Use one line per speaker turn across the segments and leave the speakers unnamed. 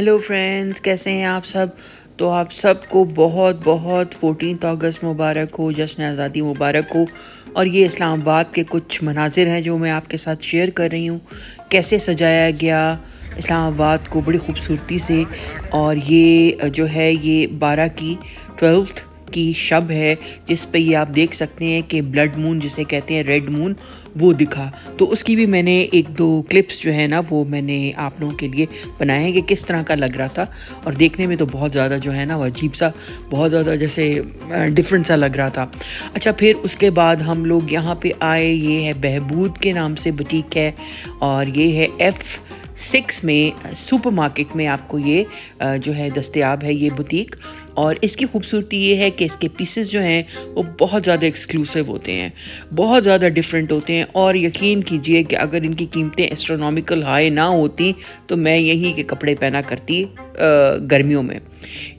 Hello friends, कैसे हैं आप सब। तो आप सबको बहुत बहुत 14 अगस्त मुबारक हो, जश्न आज़ादी मुबारक हो। और ये इस्लामाबाद के कुछ मनाजिर हैं जो मैं आपके साथ शेयर कर रही हूँ, कैसे सजाया गया इस्लामाबाद को बड़ी खूबसूरती से। और ये जो है ये 12 की 12th की शब है, जिस पे ये आप देख सकते हैं कि ब्लड मून जिसे कहते हैं, रेड मून, वो दिखा। तो उसकी भी मैंने एक दो क्लिप्स जो है ना वो मैंने आप लोगों के लिए बनाए हैं कि किस तरह का लग रहा था। और देखने में तो बहुत ज़्यादा जो है ना वो अजीब सा, बहुत ज़्यादा जैसे डिफरेंट सा लग रहा था। अच्छा, फिर उसके बाद हम लोग यहाँ पे आए। ये है बहबूद के नाम से बुटीक है, और ये है F6 में सुपरमार्केट में आपको ये जो है दस्तयाब है ये बुटीक। और इसकी खूबसूरती ये है कि इसके पीसेस जो हैं वो बहुत ज़्यादा एक्सक्लूसिव होते हैं, बहुत ज़्यादा डिफरेंट होते हैं। और यकीन कीजिए कि अगर इनकी कीमतें एस्ट्रोनॉमिकल हाई ना होती तो मैं यही के कपड़े पहना करती गर्मियों में।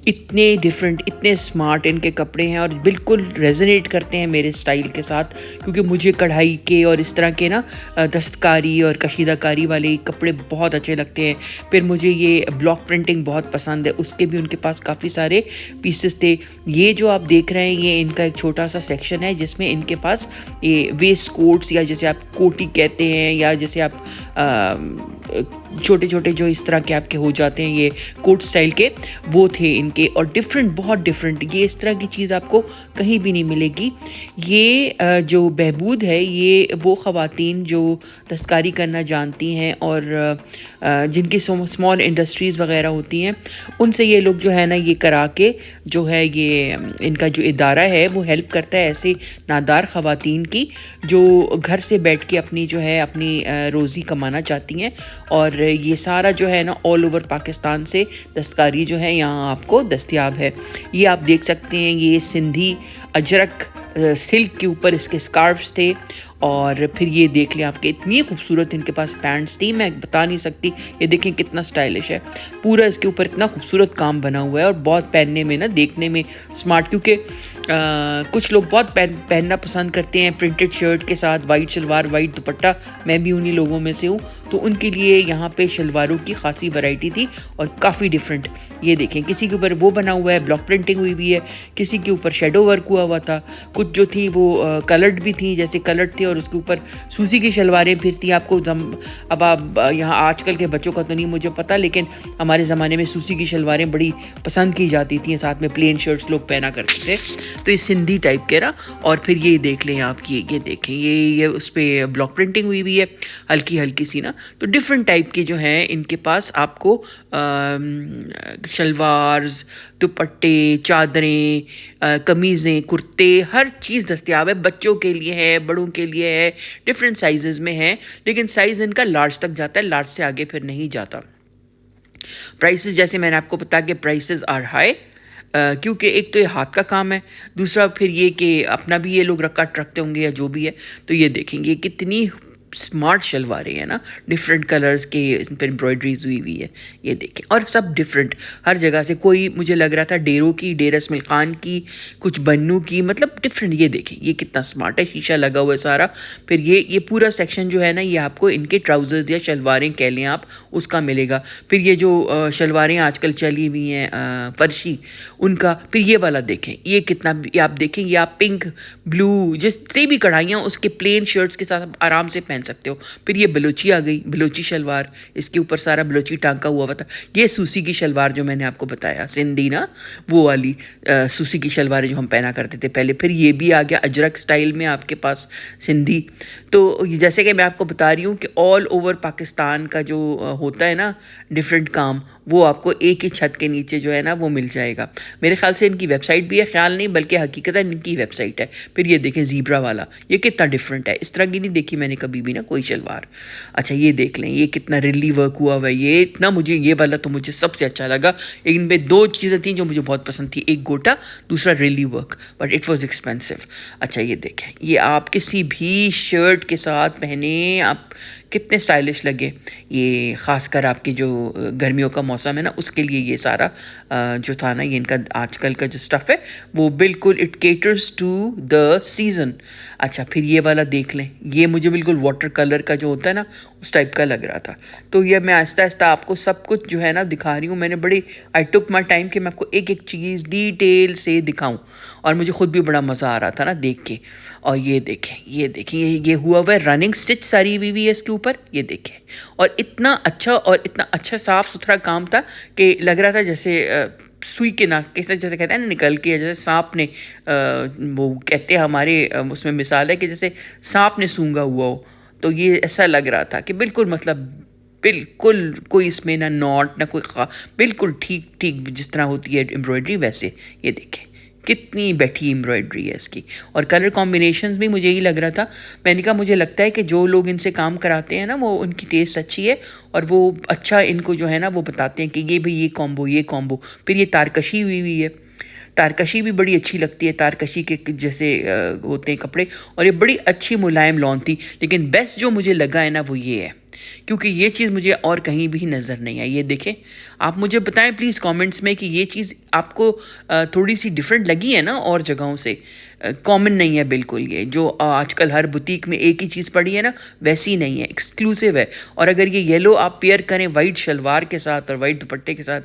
इतने डिफरेंट, इतने स्मार्ट इनके कपड़े हैं और बिल्कुल रेजोनेट करते हैं मेरे स्टाइल के साथ, क्योंकि मुझे कढ़ाई के और इस तरह के ना दस्तकारी और कशीदाकारी वाले कपड़े बहुत अच्छे लगते हैं। फिर मुझे ये ब्लॉक प्रिंटिंग बहुत पसंद है, उसके भी उनके पास काफ़ी सारे पीसेस थे। ये जो आप देख रहे हैं ये इनका एक छोटा सा सेक्शन है जिसमें इनके पास ये वेस्ट कोट्स, या जैसे आप कोटी कहते हैं, या जैसे आप छोटे छोटे जो इस तरह के आपके हो जाते हैं ये कोट स्टाइल के, वो थे इनके। और डिफरेंट, बहुत डिफरेंट, ये इस तरह की चीज़ आपको कहीं भी नहीं मिलेगी। ये जो बहबूद है ये वो ख़वातीन जो दस्तकारी करना जानती हैं और जिनकी स्मॉल इंडस्ट्रीज़ वगैरह होती हैं, उनसे ये लोग जो है ना ये करा के जो है ये इनका जो इदारा है वो हेल्प करता है ऐसे नादार ख़वातीन की जो घर से बैठ के अपनी जो है अपनी रोज़ी कमाना चाहती हैं। और ये सारा जो है ना ऑल ओवर पाकिस्तान से दस्तकारी जो है यहाँ आपको दस्तयाब है। ये आप देख सकते हैं, ये सिंधी अजरक सिल्क के ऊपर इसके स्कार्फ्स थे। और फिर ये देख लें, आपके इतनी खूबसूरत इनके पास पैंट्स थी, मैं बता नहीं सकती। ये देखें कितना स्टाइलिश है, पूरा इसके ऊपर इतना खूबसूरत काम बना हुआ है और बहुत पहनने में ना, देखने में स्मार्ट। क्योंकि कुछ लोग बहुत पहनना पसंद करते हैं प्रिंटेड शर्ट के साथ वाइट शलवार, वाइट दुपट्टा। मैं भी उन्हीं लोगों में से हूँ। तो उनके लिए यहाँ पे शलवारों की खासी वैरायटी थी और काफ़ी डिफरेंट। ये देखें, किसी के ऊपर वो बना हुआ है, ब्लॉक प्रिंटिंग हुई भी है, किसी के ऊपर शेडो वर्क हुआ हुआ था, कुछ जो थी वो कलर्ड भी थी, जैसे कलर्ड थे और उसके ऊपर सूसी की शलवारें फिर थी। आपको अब आप यहाँ आजकल के बच्चों का तो नहीं मुझे पता, लेकिन हमारे ज़माने में सूसी की शलवारें बड़ी पसंद की जाती थी, साथ में प्लेन शर्ट्स लोग पहना करते थे। तो ये सिंधी टाइप के ना। और फिर ये देख लें आप, ये देखें, ये उस पर ब्लॉक प्रिंटिंग हुई भी है हल्की हल्की सी ना। तो डिफरेंट टाइप के जो हैं इनके पास आपको शलवार्स, दुपट्टे, चादरें, कमीज़ें, कुर्ते, हर चीज़ दस्तयाब है। बच्चों के लिए है, बड़ों के लिए है, डिफरेंट साइजेस में है, लेकिन साइज़ इनका लार्ज तक जाता है, लार्ज से आगे फिर नहीं जाता। प्राइसेस जैसे मैंने आपको बताया कि प्राइसेस आर हाई, क्योंकि एक तो ये हाथ का काम है, दूसरा फिर ये कि अपना भी ये लोग रखा रखते होंगे या जो भी है। तो ये देखेंगे कितनी स्मार्ट शलवारें हैं ना, डिफरेंट कलर्स के इन पर एम्ब्रॉयडरीज हुई हुई है। ये देखें, और सब डिफरेंट हर जगह से। कोई मुझे लग रहा था डेरों की, डेरस मिल्खान की, कुछ बन्नू की, मतलब डिफरेंट। ये देखें ये कितना स्मार्ट है, शीशा लगा हुआ है सारा। फिर ये पूरा सेक्शन जो है ना ये आपको इनके ट्राउज़र्स या शलवारें कह लें आप, उसका मिलेगा। फिर ये जो शलवारें आजकल चली हुई हैं फर्शी, उनका। फिर ये वाला देखें, ये कितना, ये आप देखें, ये आप पिंक, ब्लू, जितनी भी कढ़ाइयाँ उसके प्लेन शर्ट्स के साथ आप आराम से पहन सकते हो। फिर ये बलोची आ गई, बलोची शलवार, इसके ऊपर सारा बलोची टांका हुआ था। ये सूसी की शलवार जो मैंने आपको बताया, सिंधी ना, वो वाली सूसी की शलवार जो हम पहना करते थे पहले। फिर ये भी आ गया अजरक स्टाइल में आपके पास सिंधी। तो जैसे कि मैं आपको बता रही हूँ कि ऑल ओवर पाकिस्तान का जो होता है ना डिफरेंट काम, वो आपको एक ही छत के नीचे जो है ना वो मिल जाएगा। मेरे ख्याल से इनकी वेबसाइट भी है, ख्याल नहीं बल्कि हकीकतन इनकी वेबसाइट है। फिर ये देखें ज़ीब्रा वाला, ये कितना डिफरेंट है, इस तरह की नहीं देखी मैंने कभी भी ना कोई शलवार। अच्छा, ये देख लें, ये कितना रिली वर्क हुआ हुआ है। ये इतना मुझे, ये वाला तो मुझे सबसे अच्छा लगा। इनमें दो चीज़ें थी जो मुझे बहुत पसंद थी, एक गोटा, दूसरा really work, but it was expensive. अच्छा, ये देखें, ये आप किसी भी शर्ट के साथ पहने, आप कितने स्टाइलिश लगे। ये ख़ासकर आपकी जो गर्मियों का मौसम है ना, उसके लिए ये सारा जो था ना, ये इनका आजकल का जो स्टफ़ है वो बिल्कुल it caters to the season. अच्छा, फिर ये वाला देख लें, ये मुझे बिल्कुल वाटर कलर का जो होता है ना, उस टाइप का लग रहा था। तो ये मैं आहिस्ता आहिस्ता आपको सब कुछ जो है ना दिखा रही हूँ। मैंने बड़ी आई टुक माई टाइम कि मैं आपको एक एक चीज़ डिटेल से दिखाऊं, और मुझे खुद भी बड़ा मज़ा आ रहा था ना देख के। और ये देखें, ये हुआ हुआ है रनिंग स्टिच सारी वीवीएस के ऊपर, ये देखें। और इतना अच्छा साफ़ सुथरा काम था कि लग रहा था जैसे सुई के नाक कैसे, जैसे कहते हैं ना निकल के, जैसे सांप ने वो कहते हैं हमारे उसमें मिसाल है कि जैसे सांप ने सूंघा हुआ हो। तो ये ऐसा लग रहा था कि बिल्कुल मतलब बिल्कुल कोई इसमें ना नॉट ना कोई बिल्कुल ठीक ठीक जिस तरह होती है एम्ब्रॉयडरी वैसे। ये देखें कितनी बैठी एम्ब्रॉयडरी है इसकी, और कलर कॉम्बिनेशंस भी मुझे यही लग रहा था। मैंने कहा मुझे लगता है कि जो लोग इनसे काम कराते हैं ना, वो उनकी टेस्ट अच्छी है, और वो अच्छा इनको जो है ना वो बताते हैं कि ये भाई ये कॉम्बो। फिर ये तारकशी हुई है, तारकशी भी बड़ी अच्छी लगती है, तारकशी के जैसे होते हैं कपड़े। और ये बड़ी अच्छी मुलायम लॉन थी, लेकिन बेस्ट जो मुझे लगा है ना वो ये है, क्योंकि ये चीज़ मुझे और कहीं भी नज़र नहीं आई। ये देखें, आप मुझे बताएं प्लीज़ कमेंट्स में कि ये चीज़ आपको थोड़ी सी डिफरेंट लगी है ना और जगहों से। कॉमन नहीं है बिल्कुल, ये जो आजकल हर बुटीक में एक ही चीज़ पड़ी है ना, वैसी नहीं है, एक्सक्लूसिव है। और अगर ये येलो आप पेयर करें वाइट शलवार के साथ और वाइट दुपट्टे के साथ,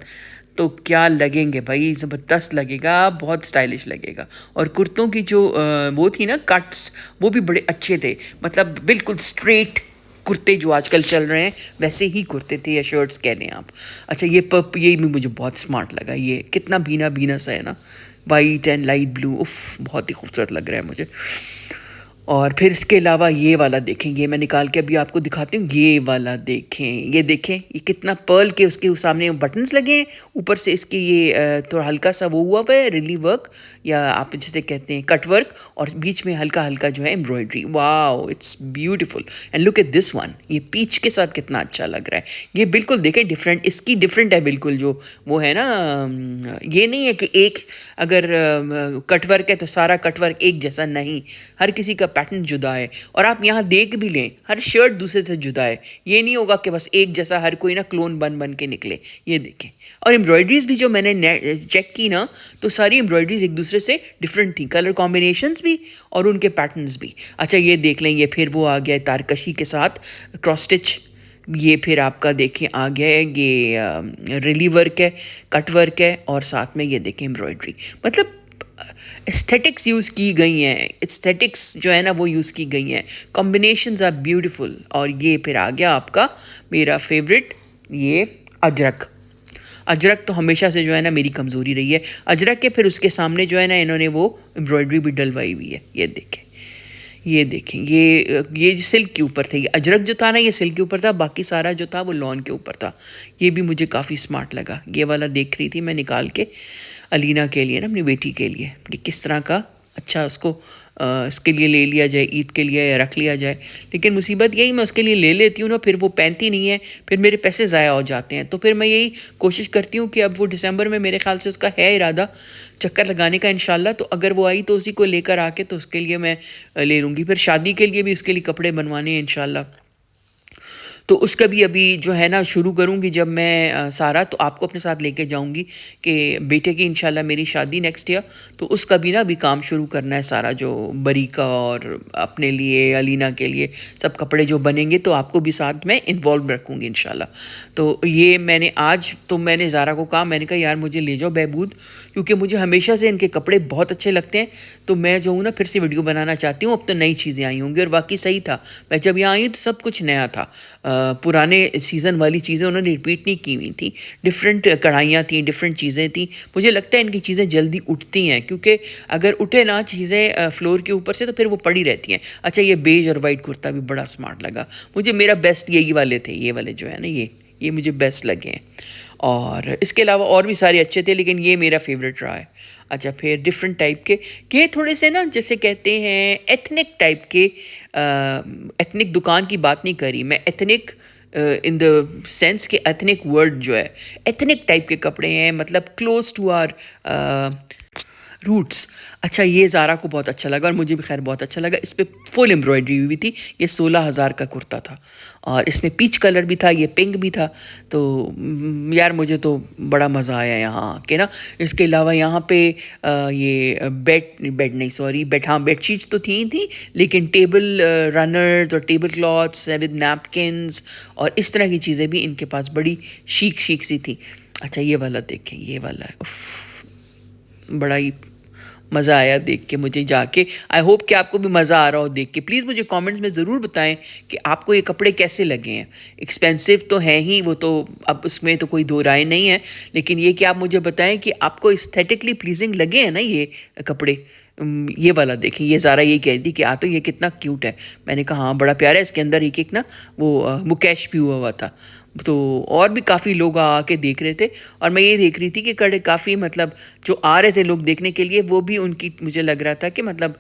तो क्या लगेंगे भाई, ज़बरदस्त लगेगा, बहुत स्टाइलिश लगेगा। और कुर्तों की जो वो थी ना कट्स, वो भी बड़े अच्छे थे, मतलब बिल्कुल स्ट्रेट कुर्ते जो आजकल चल रहे हैं वैसे ही कुर्ते थे, या शर्ट्स कह लें आप। अच्छा, ये भी मुझे बहुत स्मार्ट लगा, ये कितना भीना भीना सा है ना, वाइट एंड लाइट ब्लू, उफ बहुत ही खूबसूरत लग रहा है मुझे। और फिर इसके अलावा ये वाला देखें, ये मैं निकाल के अभी आपको दिखाती हूँ। ये वाला देखें, ये देखें, ये कितना पर्ल के उसके सामने बटन्स लगे हैं, ऊपर से इसके ये थोड़ा हल्का सा वो हुआ है रिलीव वर्क, या आप जिसे कहते हैं कट वर्क, और बीच में हल्का हल्का जो है embroidery. Wow, it's beautiful. And look at this one, ये पीच के साथ कितना अच्छा लग रहा है। ये बिल्कुल देखें डिफरेंट, इसकी डिफरेंट है बिल्कुल, जो वो है ना ये नहीं है कि एक अगर कटवर्क है तो सारा कटवर्क एक जैसा नहीं, हर किसी का पैटर्न जुदा है। और आप यहाँ देख भी लें, हर शर्ट दूसरे से जुदा है, ये नहीं होगा कि बस एक जैसा हर कोई ना क्लोन बन बन के निकले। ये देखें, और एम्ब्रॉयडरीज भी जो मैंने चेक की ना, तो सारी एम्ब्रॉयडरीज एक दूसरे से डिफरेंट थी, कलर कॉम्बिनेशंस भी और उनके पैटर्न्स भी। अच्छा, ये देख लें, ये फिर वो आ गया है तारकशी के साथ क्रॉस स्टिच। ये फिर आपका देखें आ गया है ये रिली वर्क है, कट वर्क है, और साथ में ये देखें एम्ब्रॉयडरी। मतलब एस्थेटिक्स यूज़ की गई हैं, एस्थेटिक्स जो है ना वो यूज़ की गई हैं, कॉम्बिनेशंस आर ब्यूटीफुल। और ये फिर आ गया आपका मेरा फेवरेट, ये अजरक। अजरक तो हमेशा से जो है ना मेरी कमज़ोरी रही है। अजरक के फिर उसके सामने जो है ना इन्होंने वो एम्ब्रॉयडरी भी डलवाई हुई है। ये देखें, ये देखें, ये सिल्क के ऊपर था। ये अजरक जो था ना, ये सिल्क के ऊपर था, बाकी सारा जो था वो लॉन के ऊपर था। ये भी मुझे काफ़ी स्मार्ट लगा। ये वाला देख रही थी मैं निकाल के अलीना के लिए ना, अपनी बेटी के लिए, कि किस तरह का अच्छा उसको इसके लिए ले लिया जाए, ईद के लिए या रख लिया जाए। लेकिन मुसीबत यही, मैं उसके लिए ले लेती हूँ ना, फिर वो पहनती नहीं है, फिर मेरे पैसे ज़ाया हो जाते हैं। तो फिर मैं यही कोशिश करती हूँ कि अब वो दिसंबर में मेरे ख्याल से उसका है इरादा चक्कर लगाने का इंशाल्लाह, तो अगर वो आई तो उसी को लेकर आके तो उसके लिए मैं ले लूँगी। फिर शादी के लिए भी उसके लिए कपड़े बनवाने हैं इंशाल्लाह, तो उसका भी अभी जो है ना शुरू करूँगी जब मैं सारा, तो आपको अपने साथ लेके जाऊँगी कि बेटे की इंशाल्लाह मेरी शादी नेक्स्ट ईयर, तो उसका भी ना अभी काम शुरू करना है सारा, जो बरी का और अपने लिए अलीना के लिए सब कपड़े जो बनेंगे, तो आपको भी साथ में इन्वॉल्व रखूँगी इंशाल्लाह। तो ये मैंने ज़ारा को कहा, मैंने कहा यार मुझे ले जाओ बहबूद, क्योंकि मुझे हमेशा से इनके कपड़े बहुत अच्छे लगते हैं, तो मैं जो हूँ ना फिर से वीडियो बनाना चाहती हूँ। अब तो नई चीज़ें आई होंगी, और बाकी सही था, मैं जब यहाँ आई हूँ तो सब कुछ नया था। पुराने सीज़न वाली चीज़ें उन्होंने रिपीट नहीं की हुई थी, डिफरेंट कढ़ाइयाँ थी, डिफरेंट चीज़ें थी। मुझे लगता है इनकी चीज़ें जल्दी उठती हैं, क्योंकि अगर उठे ना चीज़ें फ्लोर के ऊपर से तो फिर वो पड़ी रहती हैं। अच्छा, ये बेज और वाइट कुर्ता भी बड़ा स्मार्ट लगा मुझे, मेरा बेस्ट यही वाले थे, ये वाले जो है ना, ये मुझे बेस्ट लगे हैं। और इसके अलावा और भी सारे अच्छे थे, लेकिन ये मेरा फेवरेट रहा है। अच्छा, फिर डिफरेंट टाइप के ये थोड़े से ना, जैसे कहते हैं एथनिक टाइप के, एथनिक दुकान की बात नहीं करी मैं, एथनिक इन द सेंस के एथनिक वर्ड जो है, एथनिक टाइप के कपड़े हैं, मतलब क्लोज टू आर रूट्स, अच्छा ये ज़ारा को बहुत अच्छा लगा और मुझे भी खैर बहुत अच्छा लगा। इस पे फुल एम्ब्रॉयडरी हुई थी। ये 16,000 का कुर्ता था और इसमें पीच कलर भी था, ये पिंक भी था। तो यार मुझे तो बड़ा मज़ा आया यहाँ आके ना। इसके अलावा यहाँ पे ये बेड बेड नहीं सॉरी बेड हाँ बेडशीट्स तो थी लेकिन टेबल रनर्स और टेबल क्लॉथ्स विद नैपकिन्स और इस तरह की चीज़ें भी इनके पास बड़ी शीक शीक सी थी। अच्छा ये वाला देखें, ये वाला है, उफ, बड़ा ही मज़ा आया देख के मुझे जाके। आई होप कि आपको भी मज़ा आ रहा हो देख के। प्लीज़ मुझे कमेंट्स में ज़रूर बताएं कि आपको ये कपड़े कैसे लगे हैं। एक्सपेंसिव तो हैं ही वो, तो अब उसमें तो कोई दो राय नहीं है, लेकिन ये कि आप मुझे बताएं कि आपको एस्थेटिकली प्लीजिंग लगे हैं ना ये कपड़े। ये वाला देखें, ये ज़ारा यही कह रही थी कि तो ये कितना क्यूट है। मैंने कहा हाँ बड़ा प्यारा है, इसके अंदर एक एक ना वो मुकेश भी हुआ था। तो और भी काफ़ी लोग आके देख रहे थे और मैं ये देख रही थी कि कड़े काफ़ी मतलब जो आ रहे थे लोग देखने के लिए, वो भी उनकी मुझे लग रहा था कि मतलब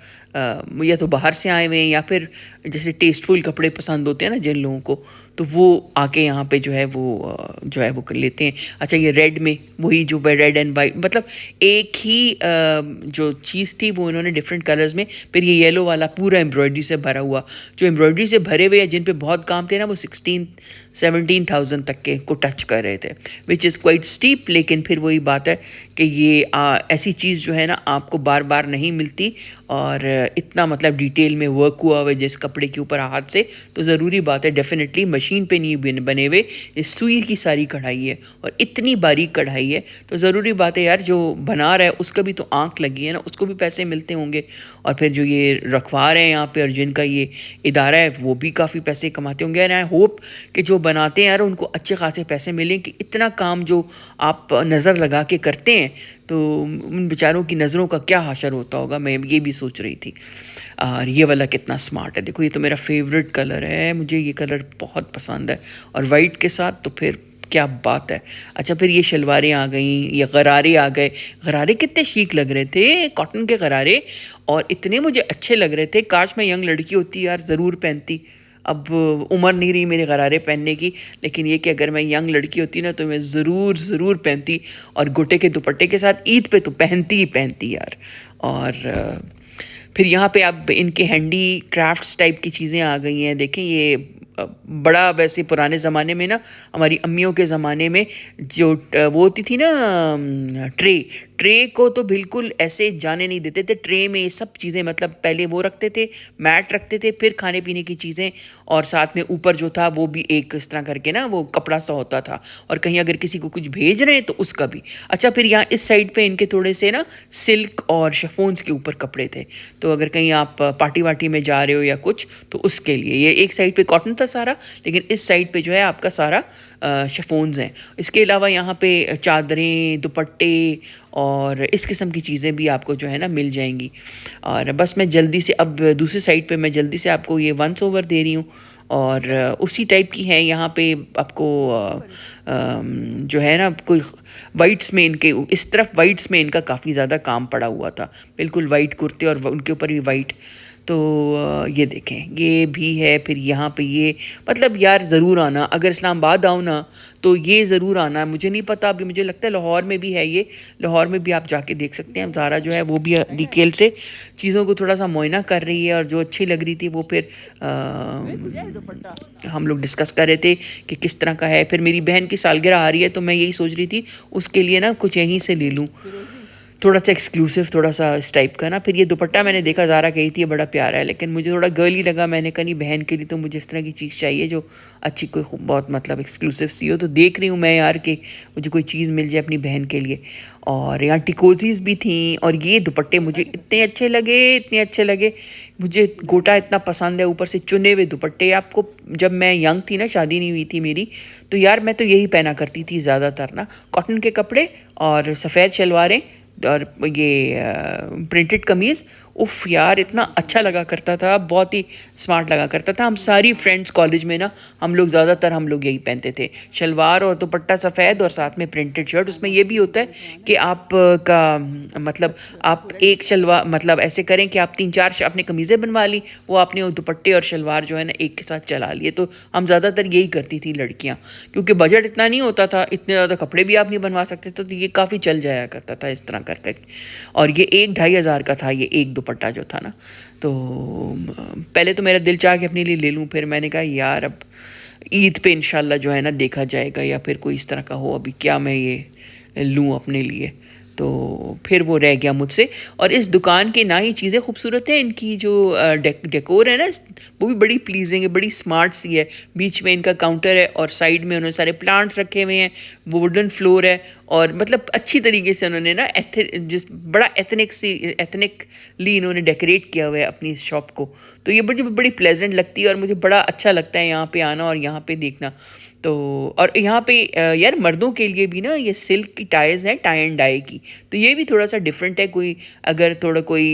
या तो बाहर से आए हुए हैं या फिर जैसे टेस्टफुल कपड़े पसंद होते हैं ना जिन लोगों को, तो वो आके यहाँ पे जो है वो कर लेते हैं। अच्छा ये रेड में वही जो रेड एंड वाइट, मतलब एक ही जो चीज़ थी वो इन्होंने डिफरेंट कलर्स में। फिर ये येलो वाला पूरा एम्ब्रॉयडरी से भरा हुआ, जो एम्ब्रॉयडरी से भरे हुए या जिन पे बहुत काम थे ना, वो 16-17,000 तक के को टच कर रहे थे, विच इज़ क्वाइट स्टीप। लेकिन फिर वही बात है कि ये ऐसी चीज़ जो है ना आपको बार बार नहीं मिलती और इतना मतलब डिटेल में वर्क हुआ हुआ जिस कपड़े के ऊपर हाथ से, तो ज़रूरी बात है डेफिनेटली मशीन पे नहीं बने हुए, इस सुई की सारी कढ़ाई है और इतनी बारीक कढ़ाई है, तो ज़रूरी बात है यार जो बना रहा है उसका भी तो आंख लगी है ना, उसको भी पैसे मिलते होंगे। और फिर जो ये रखवा रहे हैं यहाँ पे और जिनका ये इदारा है वो भी काफ़ी पैसे कमाते होंगे। एंड आई होप कि जो बनाते हैं यार उनको अच्छे खासे पैसे मिलें, कि इतना काम जो आप नज़र लगा के करते हैं तो उन बेचारों की नज़रों का क्या हाशर होता होगा, मैं ये भी सोच रही थी। और ये वाला कितना स्मार्ट है, देखो ये तो मेरा फेवरेट कलर है, मुझे ये कलर बहुत पसंद है और वाइट के साथ तो फिर क्या बात है। अच्छा फिर ये शलवारें आ गई, ये गरारे आ गए। गरारे कितने शीक लग रहे थे, कॉटन के गरारे, और इतने मुझे अच्छे लग रहे थे। काश मैं यंग लड़की होती यार, ज़रूर पहनती। अब उम्र नहीं रही मेरे गरारे पहनने की, लेकिन ये कि अगर मैं यंग लड़की होती ना तो मैं ज़रूर ज़रूर पहनती और गोटे के दुपट्टे के साथ ईद पे तो पहनती ही पहनती यार। और फिर यहाँ पे अब इनके हैंडी क्राफ्ट्स टाइप की चीज़ें आ गई हैं। देखें ये बड़ा वैसे पुराने ज़माने में ना, हमारी अम्मियों के ज़माने में जो वो होती थी ना ट्रे, ट्रे को तो बिल्कुल ऐसे जाने नहीं देते थे। ट्रे में ये सब चीज़ें मतलब पहले वो रखते थे, मैट रखते थे, फिर खाने पीने की चीज़ें, और साथ में ऊपर जो था वो भी एक इस तरह करके ना वो कपड़ा सा होता था, और कहीं अगर किसी को कुछ भेज रहे हैं तो उसका भी। अच्छा फिर यहाँ इस साइड पे इनके थोड़े से ना सिल्क और शिफॉन्स के ऊपर कपड़े थे, तो अगर कहीं आप पार्टी वार्टी में जा रहे हो या कुछ तो उसके लिए ये एक साइड पे कॉटन था सारा, लेकिन इस साइड पे जो है आपका सारा शिफॉन्स हैं। इसके अलावा यहाँ पे चादरें, दुपट्टे और इस किस्म की चीज़ें भी आपको जो है ना मिल जाएंगी। और बस मैं जल्दी से अब दूसरी साइड पे मैं जल्दी से आपको ये वंस ओवर दे रही हूँ, और उसी टाइप की है यहाँ पे आपको जो है ना कोई वाइट्स में इनके इस तरफ वाइट्स में इनका काफ़ी ज़्यादा काम पड़ा हुआ था, बिल्कुल वाइट कुर्ते और उनके ऊपर भी वाइट। तो ये देखें ये भी है। फिर यहाँ पे ये मतलब यार ज़रूर आना, अगर इस्लामाबाद आओ ना तो ये ज़रूर आना। मुझे नहीं पता, अभी मुझे लगता है लाहौर में भी है, ये लाहौर में भी आप जाके देख सकते हैं। ज़ारा जो है वो भी डिटेल से चीज़ों को थोड़ा सा मुआयना कर रही है, और जो अच्छी लग रही थी वो फिर हम लोग डिस्कस कर रहे थे कि किस तरह का है। फिर मेरी बहन की सालगिरह आ रही है तो मैं यही सोच रही थी उसके लिए ना कुछ यहीं से ले लूँ, थोड़ा सा एक्सक्लूसिव, थोड़ा सा इस टाइप का ना। फिर ये दुपट्टा मैंने देखा, ज़ारा कही थी ये बड़ा प्यारा है, लेकिन मुझे थोड़ा गर्ली लगा। मैंने कहा नहीं बहन के लिए तो मुझे इस तरह की चीज़ चाहिए जो अच्छी कोई बहुत मतलब एक्सक्लूसिव सी हो। तो देख रही हूँ मैं यार कि मुझे कोई चीज़ मिल जाए अपनी बहन के लिए। और यहाँ टिकोजीज़ भी थी, और ये दुपट्टे मुझे इतने अच्छे लगे, इतने अच्छे लगे। मुझे गोटा इतना पसंद है, ऊपर से चुने हुए दुपट्टे। आपको जब मैं यंग थी ना, शादी नहीं हुई थी मेरी, तो यार मैं तो यही पहना करती थी ज़्यादातर ना, कॉटन के कपड़े और सफ़ेद शलवारें और ये प्रिंटेड कमीज़। उफ़ यार इतना अच्छा लगा करता था, बहुत ही स्मार्ट लगा करता था। हम सारी फ्रेंड्स कॉलेज में ना हम लोग ज़्यादातर हम लोग यही पहनते थे, शलवार और दुपट्टा सफ़ेद और साथ में प्रिंटेड शर्ट। उसमें ये भी होता है कि आप का मतलब आप एक शलवार मतलब ऐसे करें कि आप 3-4 अपने कमीज़ें बनवा ली, वो आपने वो दुपट्टे और शलवार जो है ना एक के साथ चला लिए। तो हम ज़्यादातर यही करती थी लड़कियाँ, क्योंकि बजट इतना नहीं होता था, इतने ज़्यादा कपड़े भी आप नहीं बनवा सकते, तो ये काफ़ी चल जाया करता था इस तरह कर कर। और ये 1-2,500 का था ये एक दुपट्टा जो था ना। तो पहले तो मेरा दिल चाहा कि अपने लिए ले लूँ, फिर मैंने कहा यार अब ईद पे इंशाल्लाह जो है ना देखा जाएगा, या फिर कोई इस तरह का हो, अभी क्या मैं ये लूँ अपने लिए। तो फिर वो रह गया मुझसे। और इस दुकान की ना ही चीज़ें खूबसूरत हैं, इनकी जो डेकोर है ना वो भी बड़ी प्लीजिंग है, बड़ी स्मार्ट सी है। बीच में इनका काउंटर है और साइड में उन्होंने सारे प्लांट्स रखे हुए हैं, वो वुडन फ्लोर है। और मतलब अच्छी तरीके से उन्होंने ना जिस बड़ा एथनिकली इन्होंने डेकोरेट किया हुआ है अपनी इस शॉप को। तो ये बड़ी बड़ी प्लेजेंट लगती है और मुझे बड़ा अच्छा लगता है यहाँ पे आना और यहाँ पे देखना। तो और यहाँ पे यार मर्दों के लिए भी ना ये सिल्क की टाइज है, टाई एंड डाई की। तो ये भी थोड़ा सा डिफरेंट है। कोई अगर थोड़ा कोई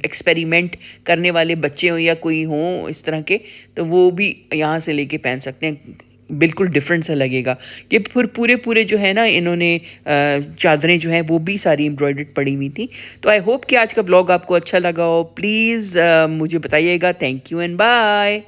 एक्सपेरिमेंट करने वाले बच्चे हों या कोई हों इस तरह के, तो वो भी यहाँ से लेके पहन सकते हैं। बिल्कुल डिफरेंट सा लगेगा। ये फिर पूरे पूरे जो है ना इन्होंने चादरें जो हैं वो भी सारी एम्ब्रॉयडर्ड पड़ी हुई थी। तो आई होप कि आज का ब्लॉग आपको अच्छा लगा हो। प्लीज़ मुझे बताइएगा। Thank you and bye.